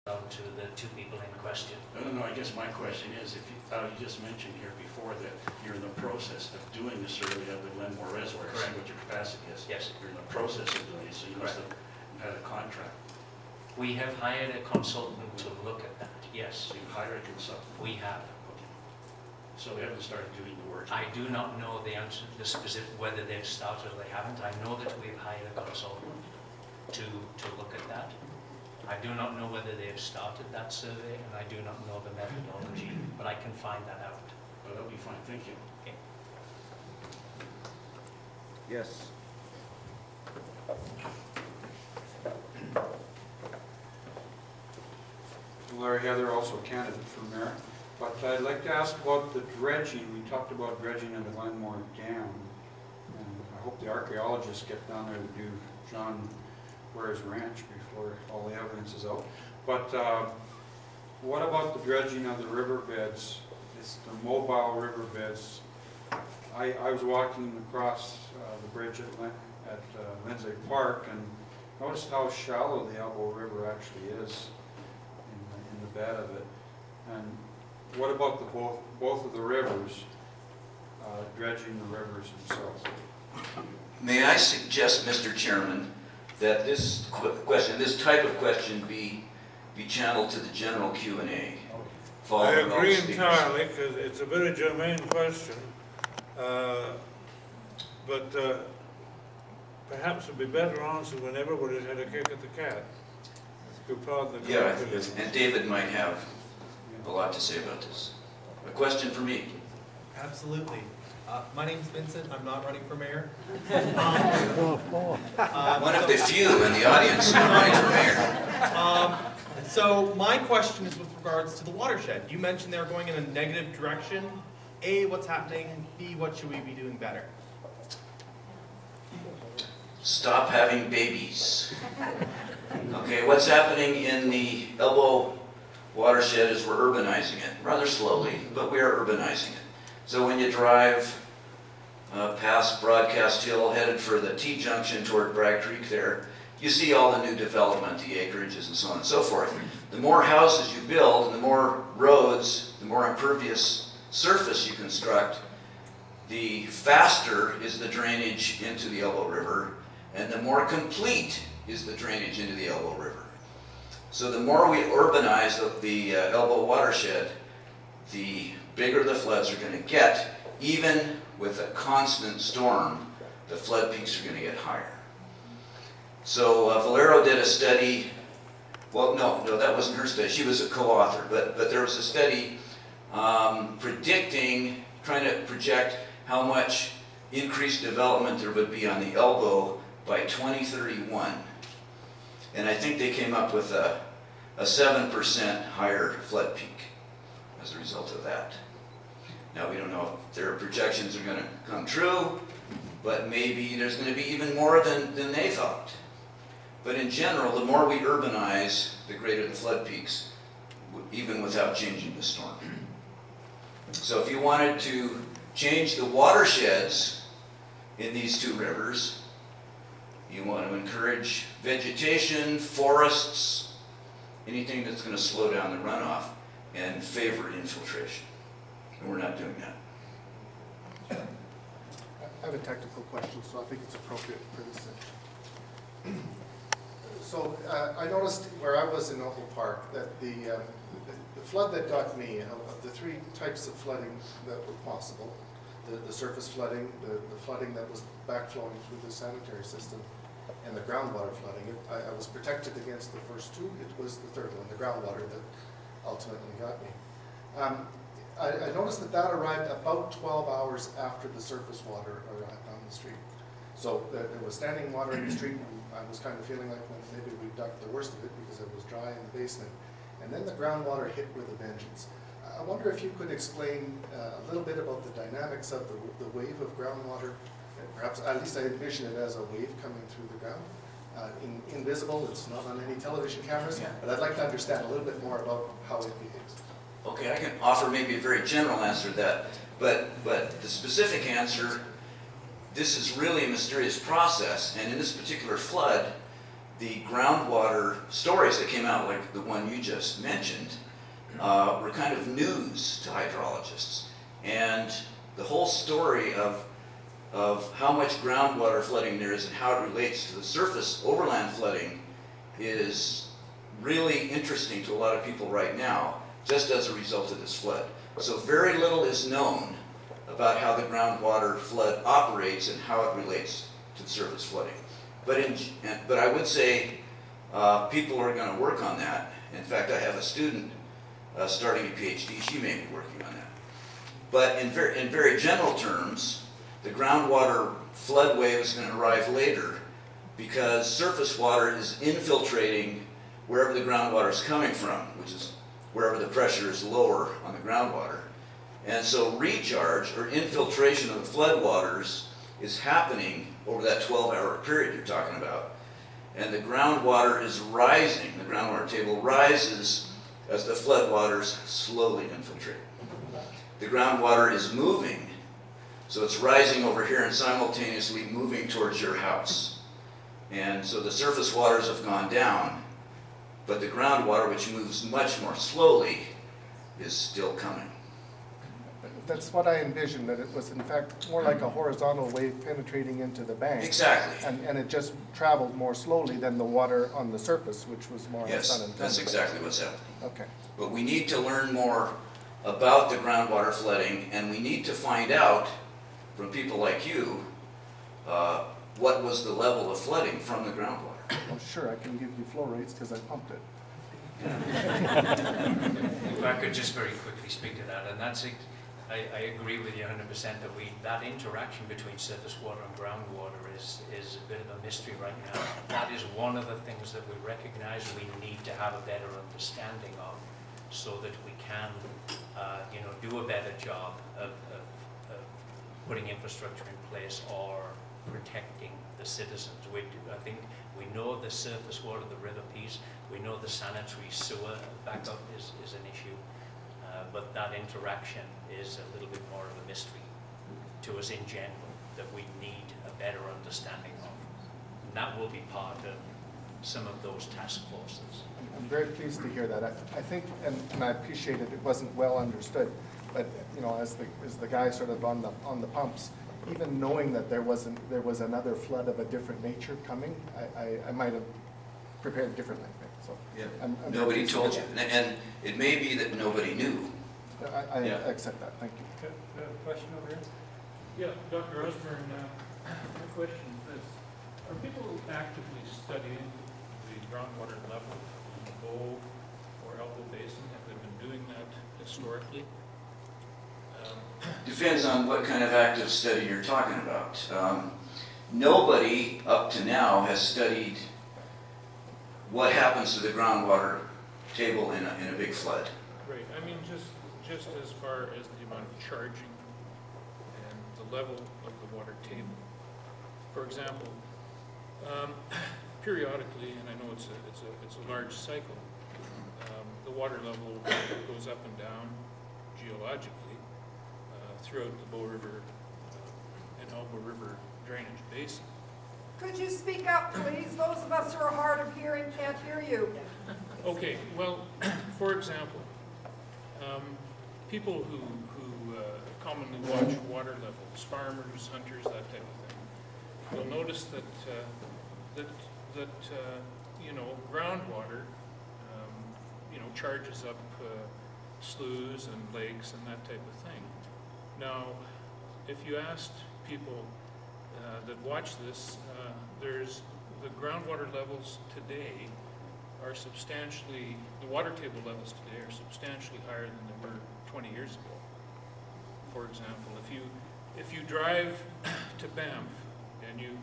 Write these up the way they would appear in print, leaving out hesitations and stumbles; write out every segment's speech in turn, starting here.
down to the two people in question. No, I guess my question is, if you just mentioned here before that you're in the process of doing the survey of the Glenmore Reservoir to see what your capacity is. Yes. You're in the process of doing it, so you must have had a contract. We have hired a consultant to look at that, yes. So you hired a consultant. We have. Okay. So we haven't started doing the work. I do not know the answer to the specific, whether they've started or they haven't. I know that we've hired a consultant to look at that. I do not know whether they've started that survey, and I do not know the methodology, but I can find that out. Oh, that'll be fine, thank you. Okay. Yes. Larry Heather, also a candidate for mayor. But I'd like to ask about the dredging. We talked about dredging of the Glenmore Dam. And I hope the archaeologists get down there to do John Ware's ranch before all the evidence is out. But what about the dredging of the riverbeds? It's the mobile riverbeds. I was walking across the bridge at Lindsay Park and noticed how shallow the Elbow River actually is in the bed of it. And what about the both of the rivers, dredging the rivers themselves? May I suggest, Mr. Chairman, that this question, this type of question be channeled to the general Q&A. I agree entirely, because it's a very germane question, but perhaps it'd be better answered when everybody's had a kick at the cat. Yeah, and David might have a lot to say about this. A question for me. Absolutely. My name's Vincent. I'm not running for mayor. One of the few in the audience not running for mayor. So my question is with regards to the watershed. You mentioned they were going in a negative direction. A, what's happening? B, what should we be doing better? Stop having babies. Okay, what's happening in the Elbow watershed is we're urbanizing it, rather slowly, but we are urbanizing it. So when you drive past Broadcast Hill, headed for the T-junction toward Bragg Creek there, you see all the new development, the acreages and so on and so forth. The more houses you build, and the more roads, the more impervious surface you construct, the faster is the drainage into the Elbow River, and the more complete is the drainage into the Elbow River. So the more we urbanize the Elbow watershed, the bigger the floods are going to get. Even with a constant storm, the flood peaks are going to get higher. So Valero did a study, well, no, that wasn't her study, she was a co-author, but there was a study predicting, trying to project how much increased development there would be on the Elbow by 2031. And I think they came up with a 7% higher flood peak as a result of that. Now we don't know if their projections are going to come true, but maybe there's going to be even more than they thought. But in general, the more we urbanize, the greater the flood peaks, even without changing the storm. So if you wanted to change the watersheds in these two rivers, you want to encourage vegetation, forests, anything that's going to slow down the runoff and favor infiltration. And we're not doing that. I have a technical question, so I think it's appropriate for this section. So I noticed where I was in Opal Park that the flood that got me, of the three types of flooding that were possible, the surface flooding, the flooding that was backflowing through the sanitary system, and the groundwater flooding, I was protected against the first two. It was the third one, the groundwater, that ultimately got me. I noticed that arrived about 12 hours after the surface water arrived on the street. So there was standing water in the street, and I was kind of feeling like maybe we ducked the worst of it because it was dry in the basement. And then the groundwater hit with a vengeance. I wonder if you could explain a little bit about the dynamics of the wave of groundwater. Perhaps, at least I envision it as a wave coming through the ground. Invisible, it's not on any television cameras, but I'd like to understand a little bit more about how it behaves. Okay, I can offer maybe a very general answer to that, but the specific answer, this is really a mysterious process, and in this particular flood, the groundwater stories that came out, like the one you just mentioned, were kind of news to hydrologists. And the whole story of how much groundwater flooding there is and how it relates to the surface overland flooding is really interesting to a lot of people right now, just as a result of this flood. So very little is known about how the groundwater flood operates and how it relates to the surface flooding. But I would say people are going to work on that. In fact, I have a student starting a PhD. She may be working on that. But in very general terms, the groundwater flood wave is going to arrive later because surface water is infiltrating wherever the groundwater is coming from, which is wherever the pressure is lower on the groundwater. And so recharge or infiltration of the floodwaters is happening over that 12-hour period you're talking about. And the groundwater is rising, the groundwater table rises as the floodwaters slowly infiltrate. The groundwater is moving, so it's rising over here and simultaneously moving towards your house. And so the surface waters have gone down, but the groundwater, which moves much more slowly, is still coming. That's what I envisioned, that it was in fact more like a horizontal wave penetrating into the bank. Exactly. And it just traveled more slowly than the water on the surface, which was more or less Yes, unintended. that's exactly what's happening. Okay. But we need to learn more about the groundwater flooding, and we need to find out from people like you what was the level of flooding from the groundwater. Well, sure, I can give you flow rates because I pumped it. If I could just very quickly speak to that, and that's it. I agree with you 100% that that interaction between surface water and groundwater is a bit of a mystery right now. That is one of the things that we recognize we need to have a better understanding of, so that we can, do a better job of putting infrastructure in place or protecting the citizens. I think we know the surface water, the river piece. We know the sanitary sewer backup is an issue. But that interaction is a little bit more of a mystery to us in general that we need a better understanding of. And that will be part of some of those task forces. I'm very pleased to hear that. I think, and I appreciate it wasn't well understood, but as the guy sort of on the pumps, even knowing that there was another flood of a different nature coming, I might have prepared differently. So Yeah. I'm Nobody told you, and it may be that nobody knew. I accept that. Thank you. Question over here? Yeah, Dr. Osborne, my question is this. Are people actively studying the groundwater level in the Bow or Elbow Basin? Have they been doing that historically? Depends on what kind of active study you're talking about. Nobody up to now has studied what happens to the groundwater table in a big flood. Right. I mean, just as far as the amount of charging and the level of the water table. For example, periodically, and I know it's a large cycle, the water level goes up and down geologically throughout the Bow River and Elbow River drainage basin. Could you speak up, please? Those of us who are hard of hearing can't hear you. Okay, well, for example, people who commonly watch water levels, farmers, hunters, that type of thing, you'll notice that groundwater, charges up sloughs and lakes and that type of thing. Now, if you asked people that watch this, there's the groundwater levels today are substantially, the water table levels today are substantially higher than they were 20 years ago. For example, if you drive to Banff and you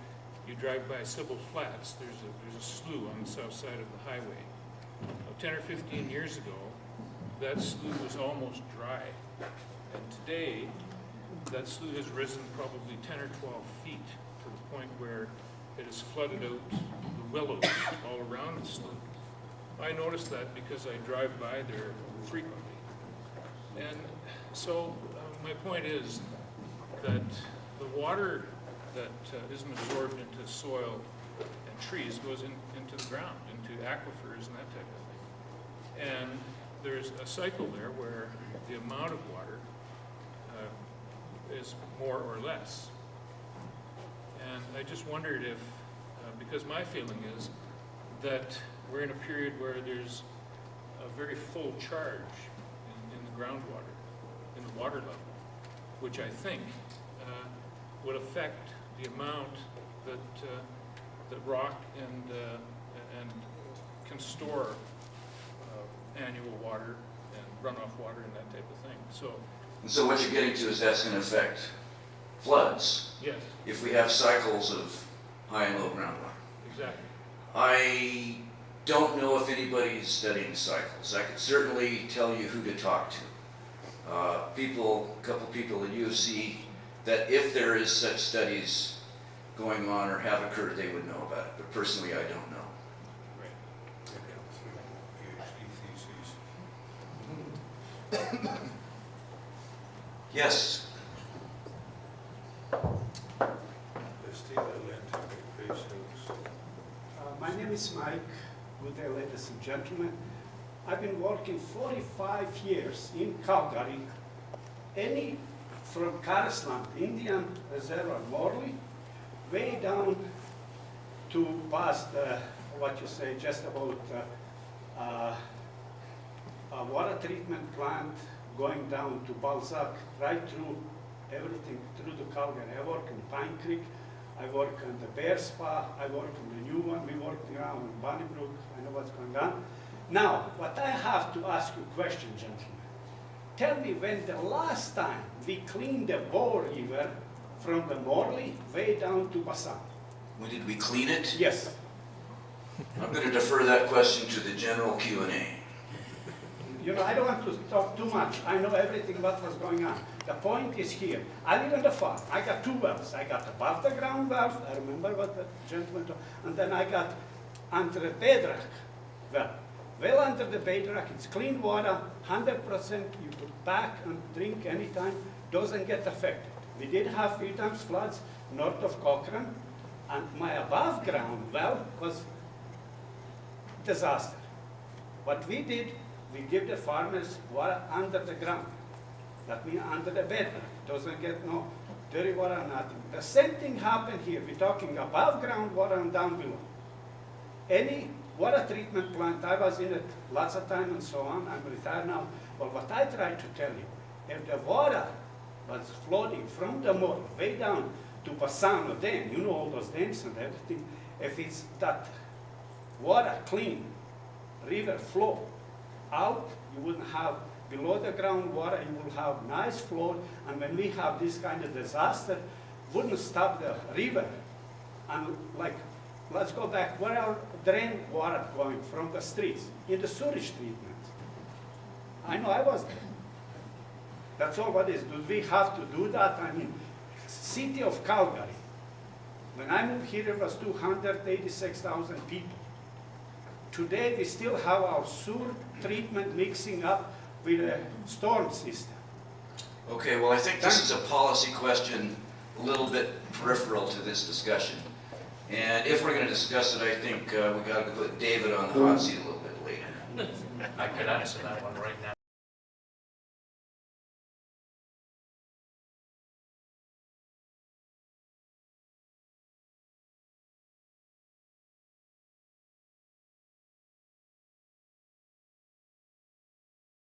drive by Sybil Flats, there's a slough on the south side of the highway. Now, 10 or 15 years ago, that slough was almost dry. And today, that slough has risen probably 10 or 12 feet to the point where it has flooded out the willows all around the slough. I notice that because I drive by there frequently. And so my point is that the water that isn't absorbed into soil and trees goes into the ground, into aquifers and that type of thing. And there's a cycle there where the amount of water is more or less. And I just wondered if, because my feeling is that we're in a period where there's a very full charge in the groundwater, in the water level, which I think would affect the amount that rock and can store annual water and runoff water and that type of thing. So what you're getting to is that's going to affect floods Yes, if we have cycles of high and low groundwater. exactly. I don't know if anybody is studying cycles. I could certainly tell you who to talk to. A couple people at U of C, that if there is such studies going on or have occurred, they would know about it. But personally, I don't know. Yes. My name is Mike. Good day, ladies and gentlemen. I've been working 45 years in Calgary, from Carisland, Indian Reservoir, Morley, way down to past, what you say, just about a water treatment plant going down to Balzac, right through everything, through the Calgary. I work in Pine Creek, I work in the Bear Spa, I work in the new one, we work around in Bonnybrook, I know what's going on. Now, what I have to ask you a question, gentlemen. Tell me when the last time we cleaned the Bow River from the Morley way down to Bassan? When did we clean it? Yes. I'm going to defer that question to the general Q&A. You know, I don't want to talk too much. I know everything what was going on. The point is here. I live on the farm. I got two wells. I got above the ground well. I remember what the gentleman told. And then I got under the bedrock well. Well under the bedrock, it's clean water, 100%. You put back and drink anytime. Doesn't get affected. We did have few times floods north of Cochrane, and my above ground well was disaster. What we did, we give the farmers water under the ground. That means under the bedrock. Doesn't get no dirty water, nothing. The same thing happened here. We're talking above ground water and down below. Any water treatment plant, I was in it lots of time and so on. I'm retired now. But what I try to tell you, if the water was floating from the moat way down to Bassano Dam, you know all those dams and everything, if it's that water clean, river flow out, you wouldn't have below the ground water, you will have nice flow, and when we have this kind of disaster, wouldn't stop the river. And like, let's go back, where are drain water going from the streets? In the sewage treatment. I know I was there. That's all what is. Do we have to do that? I mean, city of Calgary, when I moved here, it was 286,000 people. Today, we still have our sewer treatment mixing up with a storm system. Okay, well, I think this is a policy question, a little bit peripheral to this discussion. And if we're going to discuss it, I think we got to put David on the hot seat a little bit later. I could answer that one right now.